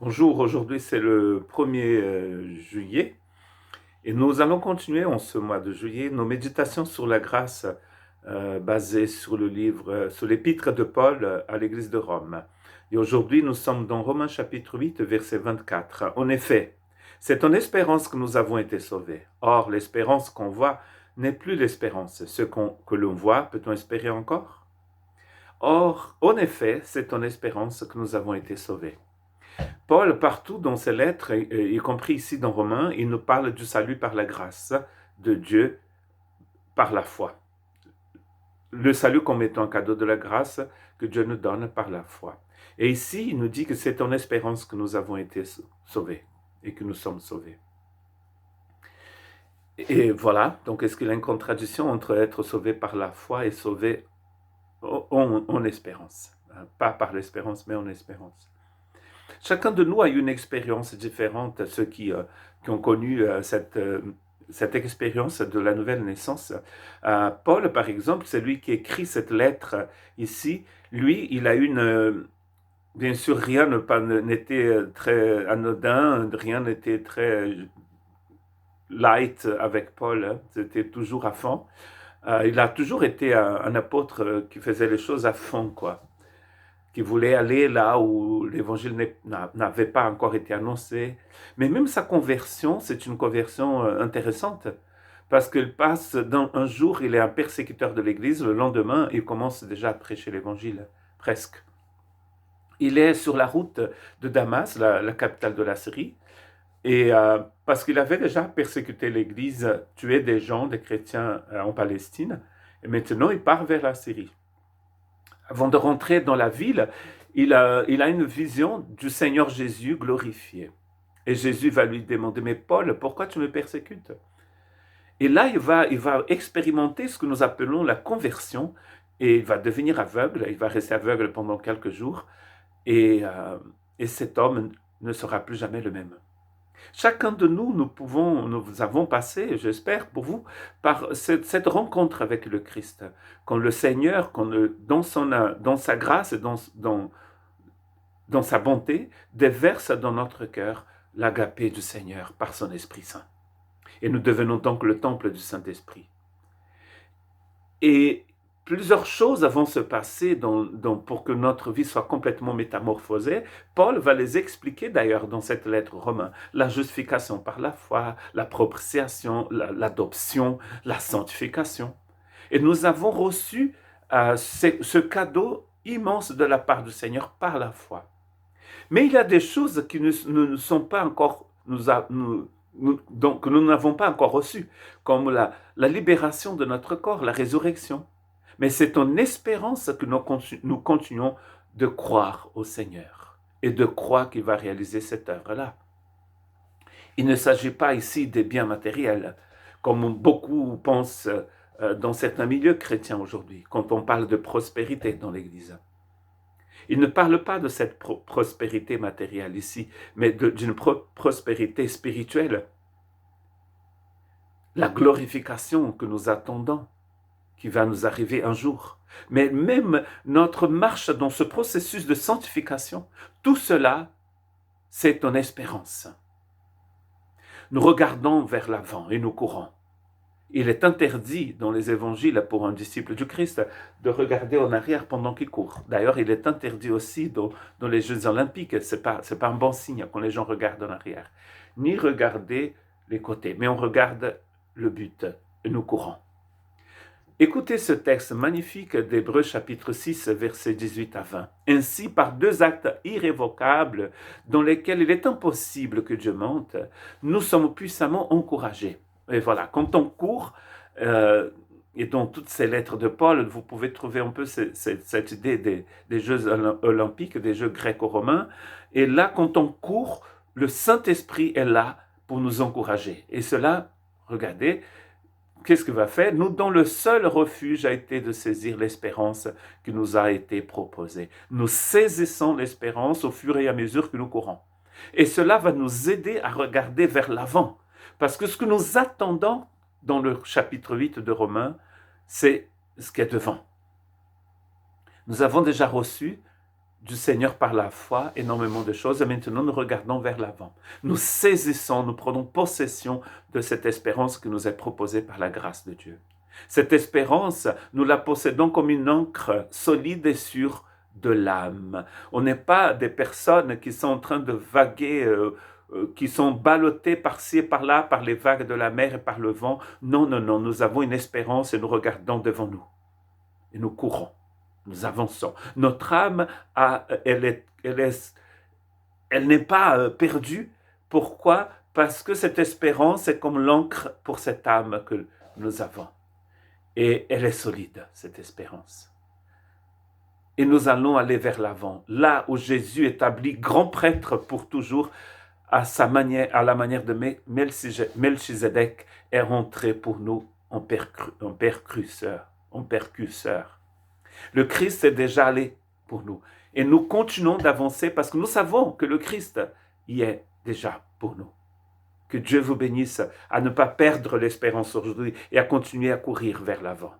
Bonjour, aujourd'hui c'est le 1er juillet et nous allons continuer en ce mois de juillet nos méditations sur la grâce basées sur le livre, sur l'épître de Paul à l'église de Rome. Et aujourd'hui nous sommes dans Romains chapitre 8 verset 24. En effet, c'est en espérance que nous avons été sauvés. Or l'espérance qu'on voit n'est plus l'espérance. Que l'on voit, peut-on espérer encore? Or, en effet, c'est en espérance que nous avons été sauvés. Paul, partout dans ses lettres, y compris ici dans Romains, il nous parle du salut par la grâce de Dieu par la foi. Le salut comme étant un cadeau de la grâce que Dieu nous donne par la foi. Et ici, il nous dit que c'est en espérance que nous avons été sauvés et que nous sommes sauvés. Et voilà, donc est-ce qu'il y a une contradiction entre être sauvé par la foi et sauvé en espérance? Pas par l'espérance, mais en espérance. Chacun de nous a eu une expérience différente, ceux qui ont connu cette expérience de la nouvelle naissance. Paul, par exemple, c'est lui qui écrit cette lettre ici. Lui, il a une... bien sûr, rien n'était très anodin, rien n'était très light avec Paul, hein. C'était toujours à fond. Il a toujours été un apôtre qui faisait les choses à fond, quoi, qui voulait aller là où l'évangile n'avait pas encore été annoncé. Mais même sa conversion, c'est une conversion intéressante, parce qu'il passe, un jour, il est un persécuteur de l'Église, le lendemain, il commence déjà à prêcher l'Évangile, presque. Il est sur la route de Damas, la capitale de la Syrie, et parce qu'il avait déjà persécuté l'Église, tué des gens, des chrétiens en Palestine, et maintenant il part vers la Syrie. Avant de rentrer dans la ville, il a une vision du Seigneur Jésus glorifié. Et Jésus va lui demander, mais Paul, pourquoi tu me persécutes? Et là, il va expérimenter ce que nous appelons la conversion, et il va devenir aveugle, il va rester aveugle pendant quelques jours, et cet homme ne sera plus jamais le même. Chacun de nous, nous avons passé, j'espère pour vous, par cette rencontre avec le Christ. Quand le Seigneur, dans sa grâce et dans sa bonté, déverse dans notre cœur l'agapé du Seigneur par son Esprit Saint. Et nous devenons donc le temple du Saint-Esprit. Et plusieurs choses vont se passer pour que notre vie soit complètement métamorphosée. Paul va les expliquer d'ailleurs dans cette lettre romaine. La justification par la foi, la propitiation, l'adoption, la sanctification. Et nous avons reçu ce cadeau immense de la part du Seigneur par la foi. Mais il y a des choses qui ne sont pas encore, donc, que nous n'avons pas encore reçues, comme la libération de notre corps, la résurrection. Mais c'est en espérance que nous continuons de croire au Seigneur et de croire qu'il va réaliser cette œuvre-là. Il ne s'agit pas ici des biens matériels, comme beaucoup pensent dans certains milieux chrétiens aujourd'hui, quand on parle de prospérité dans l'Église. Il ne parle pas de cette prospérité matérielle ici, mais d'une prospérité spirituelle. La glorification que nous attendons, qui va nous arriver un jour. Mais même notre marche dans ce processus de sanctification, tout cela, c'est en espérance. Nous regardons vers l'avant et nous courons. Il est interdit dans les évangiles pour un disciple du Christ de regarder en arrière pendant qu'il court. D'ailleurs, il est interdit aussi dans les Jeux olympiques. Ce n'est pas un bon signe quand les gens regardent en arrière. Ni regarder les côtés, mais on regarde le but et nous courons. Écoutez ce texte magnifique d'Hébreux chapitre 6, versets 18 à 20. Ainsi, par deux actes irrévocables dans lesquels il est impossible que Dieu mente, nous sommes puissamment encouragés. Et voilà, quand on court, et dans toutes ces lettres de Paul, vous pouvez trouver un peu cette idée des Jeux olympiques, des Jeux gréco-romains. Et là, quand on court, le Saint-Esprit est là pour nous encourager. Et cela, regardez, qu'est-ce qu'il va faire? Nous, dont le seul refuge a été de saisir l'espérance qui nous a été proposée. Nous saisissons l'espérance au fur et à mesure que nous courons. Et cela va nous aider à regarder vers l'avant. Parce que ce que nous attendons dans le chapitre 8 de Romains, c'est ce qui est devant. Nous avons déjà reçu du Seigneur par la foi énormément de choses et maintenant nous regardons vers l'avant. Nous saisissons, nous prenons possession de cette espérance qui nous est proposée par la grâce de Dieu. Cette espérance, nous la possédons comme une ancre solide et sûre de l'âme. On n'est pas des personnes qui sont en train de vaguer, qui sont ballottées par-ci et par-là par les vagues de la mer et par le vent. Non, non, non, nous avons une espérance et nous regardons devant nous. Et nous courons, nous avançons. Notre âme, elle n'est pas perdue. Pourquoi? Parce que cette espérance est comme l'encre pour cette âme que nous avons. Et elle est solide, cette espérance. Et nous allons aller vers l'avant, là où Jésus établit grand prêtre pour toujours, à la manière de Melchizedek, est rentré pour nous en percusseur. Le Christ est déjà allé pour nous. Et nous continuons d'avancer parce que nous savons que le Christ y est déjà pour nous. Que Dieu vous bénisse à ne pas perdre l'espérance aujourd'hui et à continuer à courir vers l'avant.